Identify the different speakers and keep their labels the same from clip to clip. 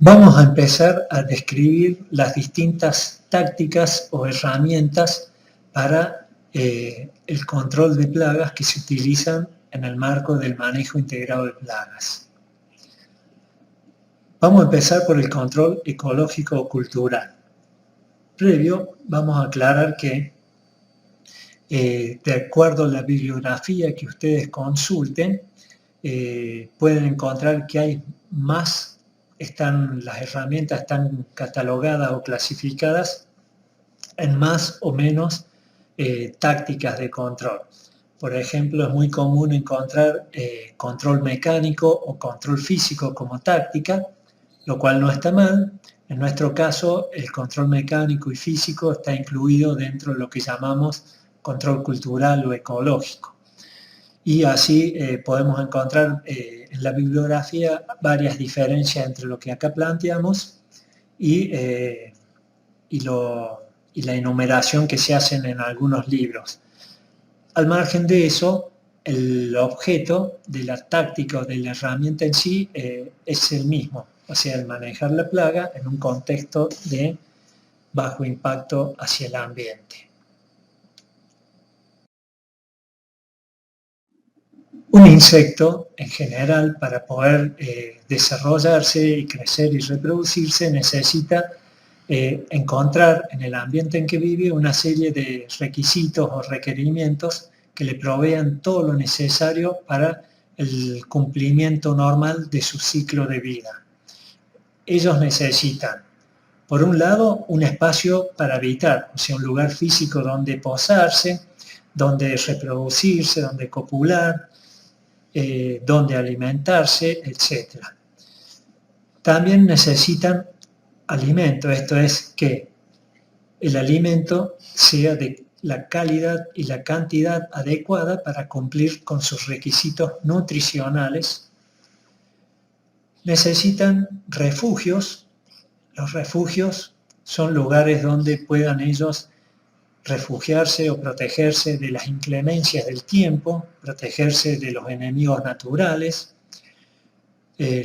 Speaker 1: Vamos a empezar a describir las distintas tácticas o herramientas para el control de plagas que se utilizan en el marco del manejo integrado de plagas. Vamos a empezar por el control ecológico o cultural. Previo, vamos a aclarar que de acuerdo a la bibliografía que ustedes consulten, pueden encontrar que hay más, las herramientas están catalogadas o clasificadas en más o menos tácticas de control. Por ejemplo, es muy común encontrar control mecánico o control físico como táctica, lo cual no está mal. En nuestro caso, el control mecánico y físico está incluido dentro de lo que llamamos control cultural o ecológico. Y así podemos encontrar en la bibliografía varias diferencias entre lo que acá planteamos y la enumeración que se hacen en algunos libros. Al margen de eso, el objeto de la táctica o de la herramienta en sí es el mismo, o sea, el manejar la plaga en un contexto de bajo impacto hacia el ambiente. Un insecto, en general, para poder desarrollarse y crecer y reproducirse, necesita encontrar en el ambiente en que vive una serie de requisitos o requerimientos que le provean todo lo necesario para el cumplimiento normal de su ciclo de vida. Ellos necesitan, por un lado, un espacio para habitar, o sea, un lugar físico donde posarse, donde reproducirse, donde copular, donde alimentarse, etc. También necesitan alimento, esto es que el alimento sea de la calidad y la cantidad adecuada para cumplir con sus requisitos nutricionales. Necesitan refugios. Los refugios son lugares donde puedan ellos refugiarse o protegerse de las inclemencias del tiempo, protegerse de los enemigos naturales,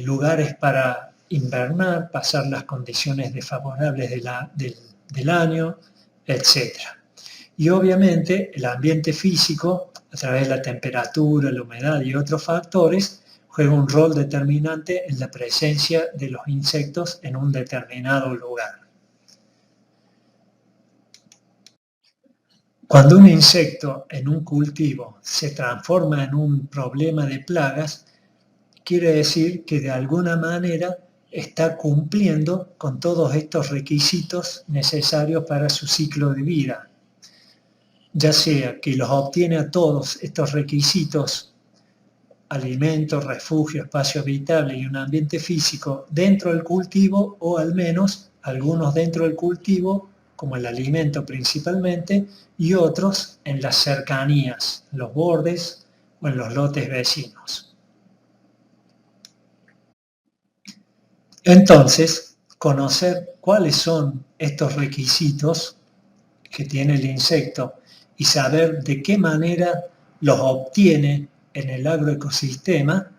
Speaker 1: lugares para invernar, pasar las condiciones desfavorables del año, etc. Y obviamente el ambiente físico, a través de la temperatura, la humedad y otros factores, juega un rol determinante en la presencia de los insectos en un determinado lugar. Cuando un insecto en un cultivo se transforma en un problema de plagas, quiere decir que de alguna manera está cumpliendo con todos estos requisitos necesarios para su ciclo de vida. Ya sea que los obtiene a todos estos requisitos, alimento, refugio, espacio habitable y un ambiente físico dentro del cultivo, o al menos algunos dentro del cultivo, como el alimento principalmente, y otros en las cercanías, en los bordes o en los lotes vecinos. Entonces, conocer cuáles son estos requisitos que tiene el insecto y saber de qué manera los obtiene en el agroecosistema,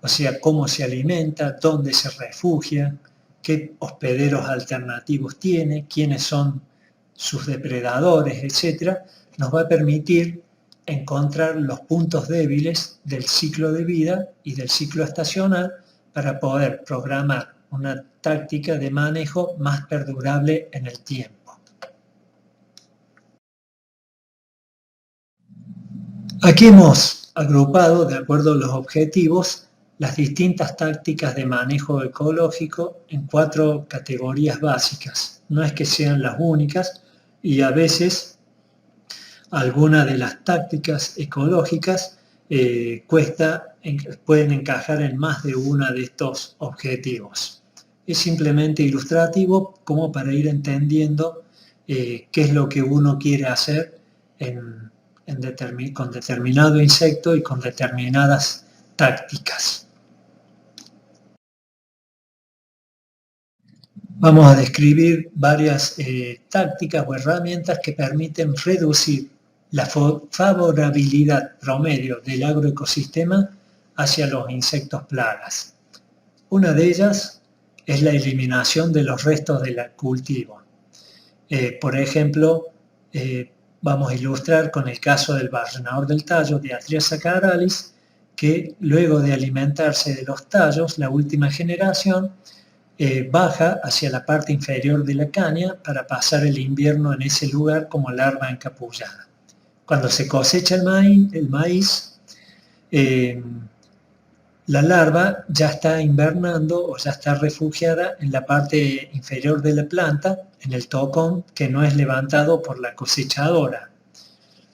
Speaker 1: o sea, cómo se alimenta, dónde se refugia, qué hospederos alternativos tiene, quiénes son sus depredadores, etc., nos va a permitir encontrar los puntos débiles del ciclo de vida y del ciclo estacional para poder programar una táctica de manejo más perdurable en el tiempo. Aquí hemos agrupado, de acuerdo a los objetivos, las distintas tácticas de manejo ecológico en 4 categorías básicas. No es que sean las únicas, y a veces algunas de las tácticas ecológicas pueden encajar en más de una de estos objetivos. Es simplemente ilustrativo como para ir entendiendo qué es lo que uno quiere hacer con determinado insecto y con determinadas tácticas. Vamos a describir varias tácticas o herramientas que permiten reducir la favorabilidad promedio del agroecosistema hacia los insectos plagas. Una de ellas es la eliminación de los restos del cultivo. Por ejemplo, vamos a ilustrar con el caso del barrenador del tallo, Diatria saccharalis, que luego de alimentarse de los tallos, la última generación baja hacia la parte inferior de la caña para pasar el invierno en ese lugar como larva encapullada. Cuando se cosecha el maíz, la larva ya está invernando o ya está refugiada en la parte inferior de la planta, en el tocón que no es levantado por la cosechadora.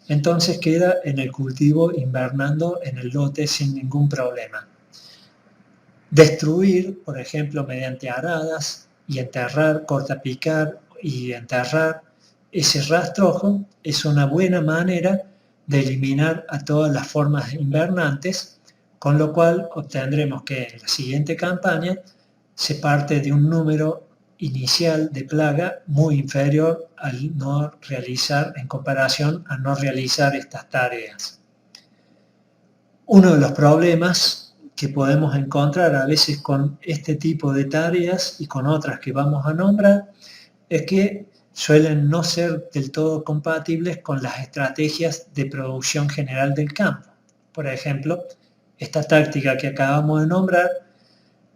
Speaker 1: Entonces queda en el cultivo invernando en el lote sin ningún problema. Destruir, por ejemplo, mediante aradas y enterrar, cortapicar y enterrar ese rastrojo es una buena manera de eliminar a todas las formas invernantes, con lo cual obtendremos que en la siguiente campaña se parte de un número inicial de plaga muy inferior al no realizar, en comparación a no realizar estas tareas. Uno de los problemas que podemos encontrar a veces con este tipo de tareas y con otras que vamos a nombrar es que suelen no ser del todo compatibles con las estrategias de producción general del campo. Por ejemplo, esta táctica que acabamos de nombrar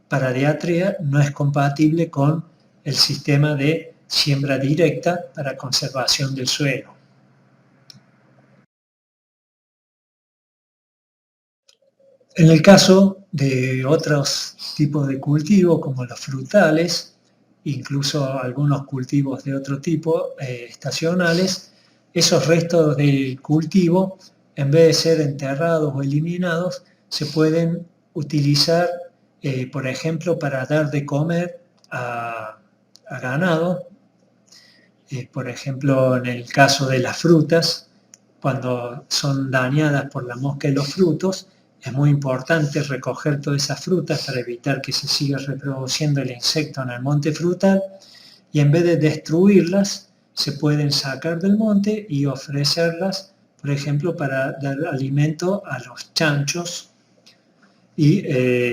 Speaker 1: para Diatria no es compatible con el sistema de siembra directa para conservación del suelo. En el caso de otros tipos de cultivos como los frutales, incluso algunos cultivos de otro tipo, estacionales, esos restos del cultivo, en vez de ser enterrados o eliminados, se pueden utilizar, por ejemplo, para dar de comer a ganado. Por ejemplo, en el caso de las frutas, cuando son dañadas por la mosca de los frutos, es muy importante recoger todas esas frutas para evitar que se siga reproduciendo el insecto en el monte frutal, y en vez de destruirlas, se pueden sacar del monte y ofrecerlas, por ejemplo, para dar alimento a los chanchos. Y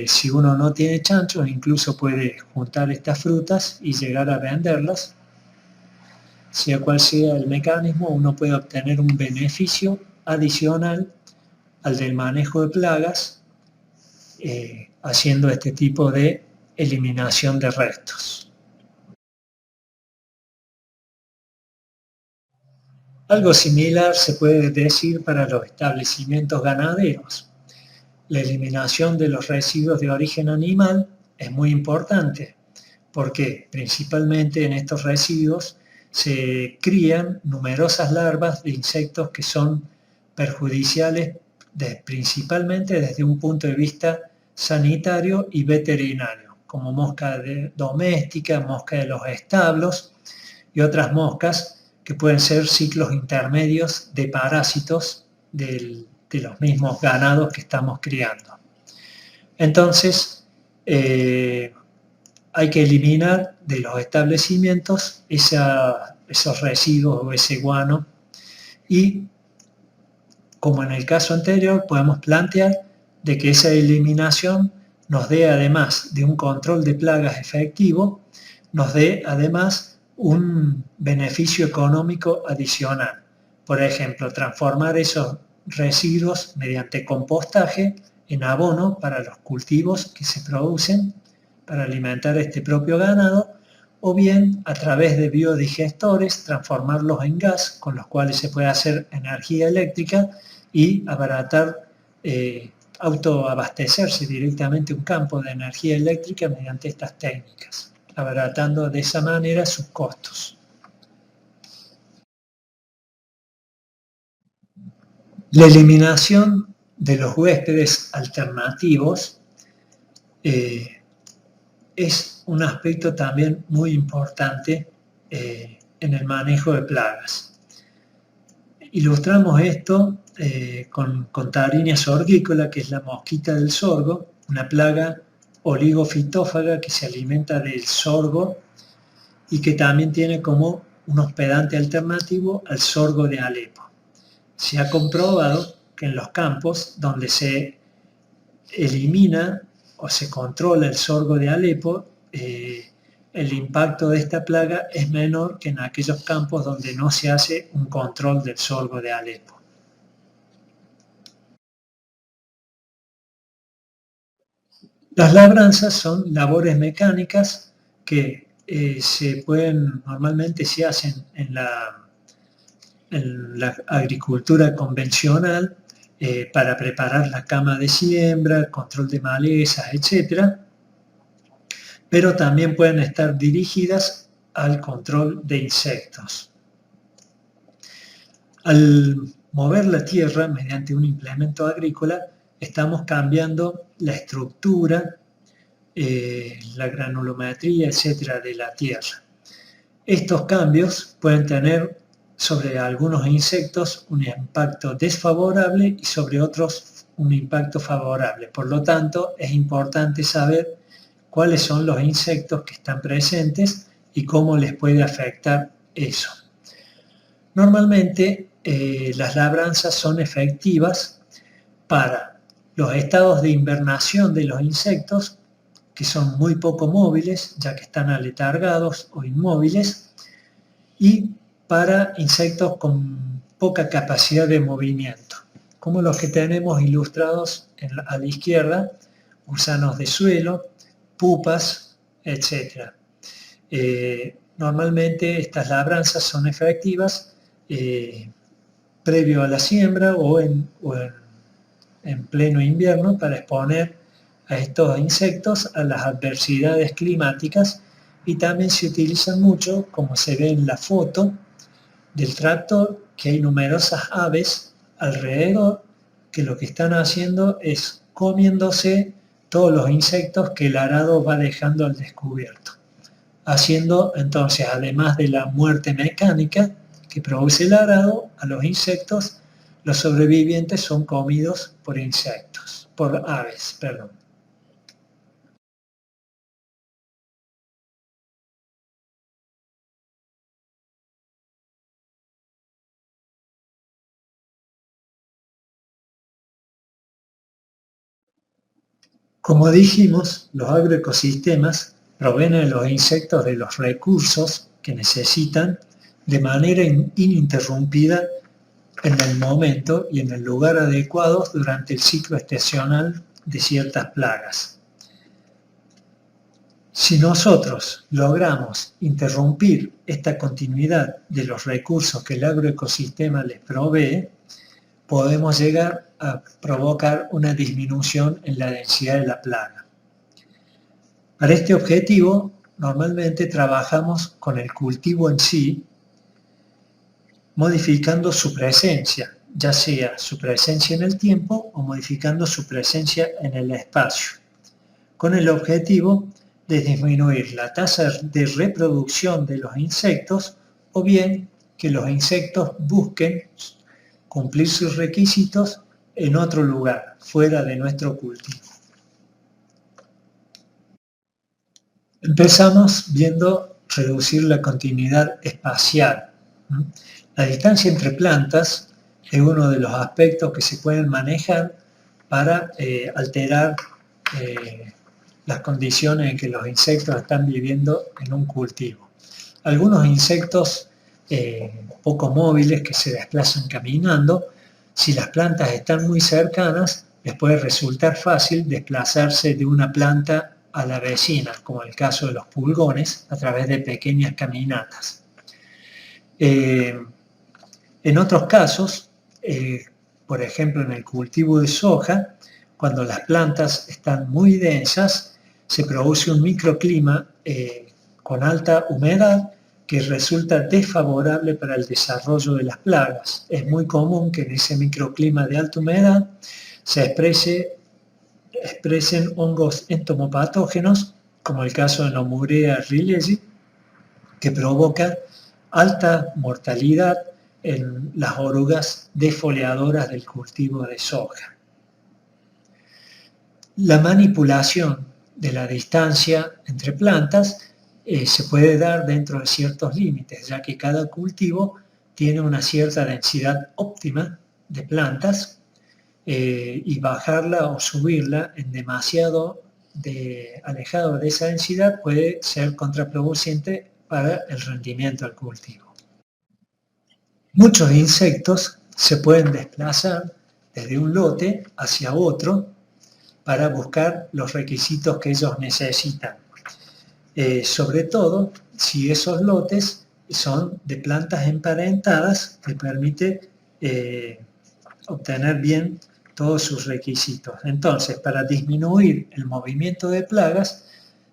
Speaker 1: si uno no tiene chanchos, incluso puede juntar estas frutas y llegar a venderlas. Sea cual sea el mecanismo, uno puede obtener un beneficio adicional al del manejo de plagas, haciendo este tipo de eliminación de restos. Algo similar se puede decir para los establecimientos ganaderos. La eliminación de los residuos de origen animal es muy importante, porque principalmente en estos residuos se crían numerosas larvas de insectos que son perjudiciales principalmente desde un punto de vista sanitario y veterinario, como mosca doméstica, mosca de los establos y otras moscas que pueden ser ciclos intermedios de parásitos de los mismos ganados que estamos criando. Entonces, hay que eliminar de los establecimientos esos residuos o ese guano, y como en el caso anterior podemos plantear de que esa eliminación nos dé, además de un control de plagas efectivo, nos dé además un beneficio económico adicional. Por ejemplo, transformar esos residuos mediante compostaje en abono para los cultivos que se producen para alimentar este propio ganado, o bien a través de biodigestores transformarlos en gas, con los cuales se puede hacer energía eléctrica y abaratar, autoabastecerse directamente un campo de energía eléctrica mediante estas técnicas, abaratando de esa manera sus costos. La eliminación de los huéspedes alternativos es un aspecto también muy importante en el manejo de plagas. Ilustramos esto con Tarinia sorgicola, que es la mosquita del sorgo, una plaga oligofitófaga que se alimenta del sorgo y que también tiene como un hospedante alternativo al sorgo de Alepo. Se ha comprobado que en los campos donde se elimina o se controla el sorgo de Alepo, el impacto de esta plaga es menor que en aquellos campos donde no se hace un control del sorgo de Alepo. Las labranzas son labores mecánicas que normalmente se hacen en la agricultura convencional para preparar la cama de siembra, control de malezas, etc. Pero también pueden estar dirigidas al control de insectos. Al mover la tierra mediante un implemento agrícola, estamos cambiando la estructura, la granulometría, etcétera, de la tierra. Estos cambios pueden tener sobre algunos insectos un impacto desfavorable y sobre otros un impacto favorable. Por lo tanto, es importante saber cuáles son los insectos que están presentes y cómo les puede afectar eso. Normalmente, las labranzas son efectivas para los estados de invernación de los insectos, que son muy poco móviles, ya que están aletargados o inmóviles, y para insectos con poca capacidad de movimiento, como los que tenemos ilustrados a la izquierda, gusanos de suelo, pupas, etc. Normalmente estas labranzas son efectivas previo a la siembra o en pleno invierno para exponer a estos insectos a las adversidades climáticas, y también se utilizan mucho, como se ve en la foto del tractor, que hay numerosas aves alrededor que lo que están haciendo es comiéndose todos los insectos que el arado va dejando al descubierto, haciendo entonces, además de la muerte mecánica que produce el arado, a los insectos, los sobrevivientes son comidos por aves, perdón. Como dijimos, los agroecosistemas proveen a los insectos de los recursos que necesitan de manera ininterrumpida en el momento y en el lugar adecuados durante el ciclo estacional de ciertas plagas. Si nosotros logramos interrumpir esta continuidad de los recursos que el agroecosistema les provee, podemos llegar a provocar una disminución en la densidad de la plaga. Para este objetivo, normalmente trabajamos con el cultivo en sí, modificando su presencia, ya sea su presencia en el tiempo o modificando su presencia en el espacio, con el objetivo de disminuir la tasa de reproducción de los insectos o bien que los insectos busquen cumplir sus requisitos en otro lugar, fuera de nuestro cultivo. Empezamos viendo reducir la continuidad espacial. La distancia entre plantas es uno de los aspectos que se pueden manejar para alterar las condiciones en que los insectos están viviendo en un cultivo. Algunos insectos poco móviles que se desplazan caminando, si las plantas están muy cercanas, les puede resultar fácil desplazarse de una planta a la vecina, como el caso de los pulgones, a través de pequeñas caminatas. En otros casos, por ejemplo en el cultivo de soja, cuando las plantas están muy densas, se produce un microclima con alta humedad que resulta desfavorable para el desarrollo de las plagas. Es muy común que en ese microclima de alta humedad se expresen hongos entomopatógenos, como el caso de Nomurea rilesi, que provoca alta mortalidad en las orugas defoliadoras del cultivo de soja. La manipulación de la distancia entre plantas se puede dar dentro de ciertos límites, ya que cada cultivo tiene una cierta densidad óptima de plantas y bajarla o subirla en demasiado alejado de esa densidad puede ser contraproducente para el rendimiento del cultivo. Muchos insectos se pueden desplazar desde un lote hacia otro para buscar los requisitos que ellos necesitan. Sobre todo si esos lotes son de plantas emparentadas, que permite obtener bien todos sus requisitos. Entonces, para disminuir el movimiento de plagas,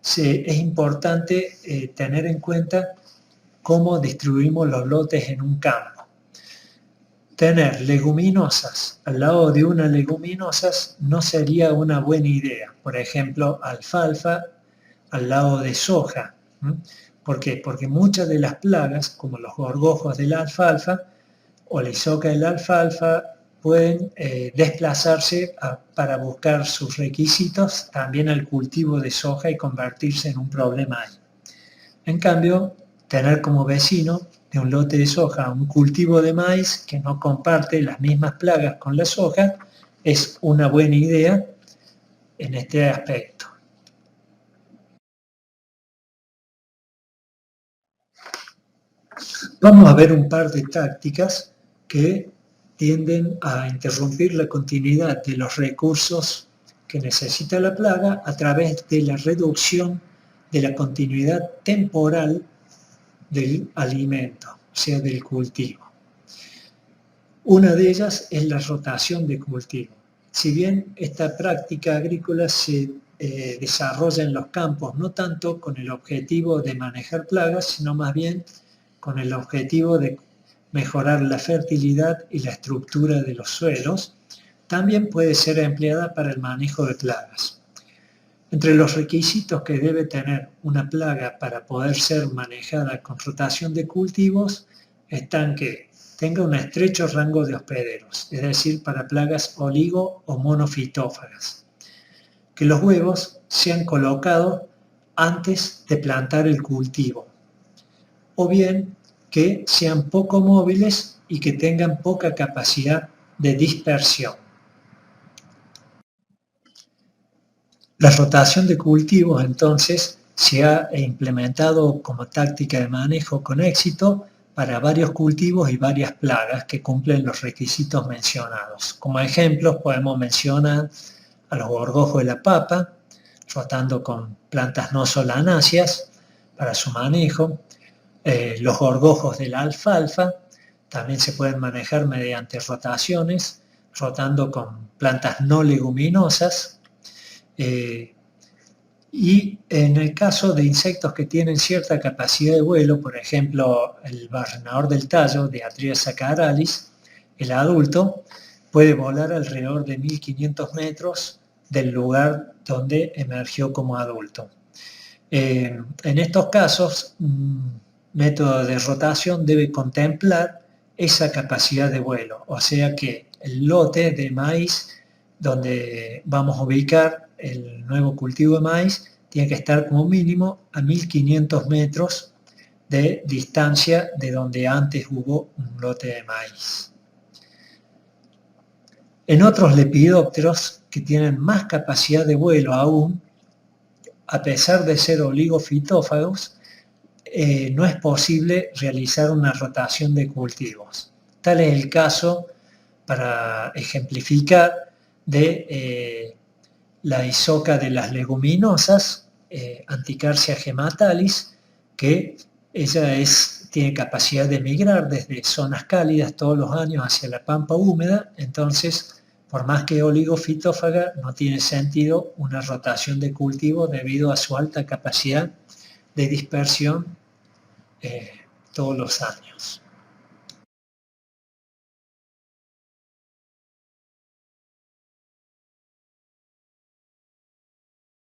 Speaker 1: es importante tener en cuenta cómo distribuimos los lotes en un campo. Tener leguminosas al lado de unas leguminosas no sería una buena idea. Por ejemplo, alfalfa al lado de soja. ¿Por qué? Porque muchas de las plagas, como los gorgojos de la alfalfa o la isoca de la alfalfa, pueden desplazarse para buscar sus requisitos también al cultivo de soja y convertirse en un problema ahí. En cambio, tener como vecino de un lote de soja un cultivo de maíz que no comparte las mismas plagas con la soja es una buena idea en este aspecto. Vamos a ver un par de tácticas que tienden a interrumpir la continuidad de los recursos que necesita la plaga a través de la reducción de la continuidad temporal del alimento, o sea, del cultivo. Una de ellas es la rotación de cultivo. Si bien esta práctica agrícola se desarrolla en los campos no tanto con el objetivo de manejar plagas, sino más bien con el objetivo de mejorar la fertilidad y la estructura de los suelos, también puede ser empleada para el manejo de plagas. Entre los requisitos que debe tener una plaga para poder ser manejada con rotación de cultivos están que tenga un estrecho rango de hospederos, es decir, para plagas oligo o monofitófagas. Que los huevos sean colocados antes de plantar el cultivo. O bien que sean poco móviles y que tengan poca capacidad de dispersión. La rotación de cultivos, entonces, se ha implementado como táctica de manejo con éxito para varios cultivos y varias plagas que cumplen los requisitos mencionados. Como ejemplos podemos mencionar a los gorgojos de la papa, rotando con plantas no solanáceas para su manejo. Los gorgojos de la alfalfa también se pueden manejar mediante rotaciones, rotando con plantas no leguminosas. Y en el caso de insectos que tienen cierta capacidad de vuelo, por ejemplo, el barrenador del tallo, Diatria sacaralis, el adulto puede volar alrededor de 1500 metros del lugar donde emergió como adulto. En estos casos, un método de rotación debe contemplar esa capacidad de vuelo, o sea que el lote de maíz donde vamos a ubicar el nuevo cultivo de maíz tiene que estar como mínimo a 1500 metros de distancia de donde antes hubo un lote de maíz. En otros lepidópteros que tienen más capacidad de vuelo aún, a pesar de ser oligofitófagos, no es posible realizar una rotación de cultivos. Tal es el caso, para ejemplificar, de la isoca de las leguminosas, Anticarsia gematalis, que ella tiene capacidad de migrar desde zonas cálidas todos los años hacia la pampa húmeda. Entonces, por más que oligofitófaga, no tiene sentido una rotación de cultivo debido a su alta capacidad de dispersión todos los años.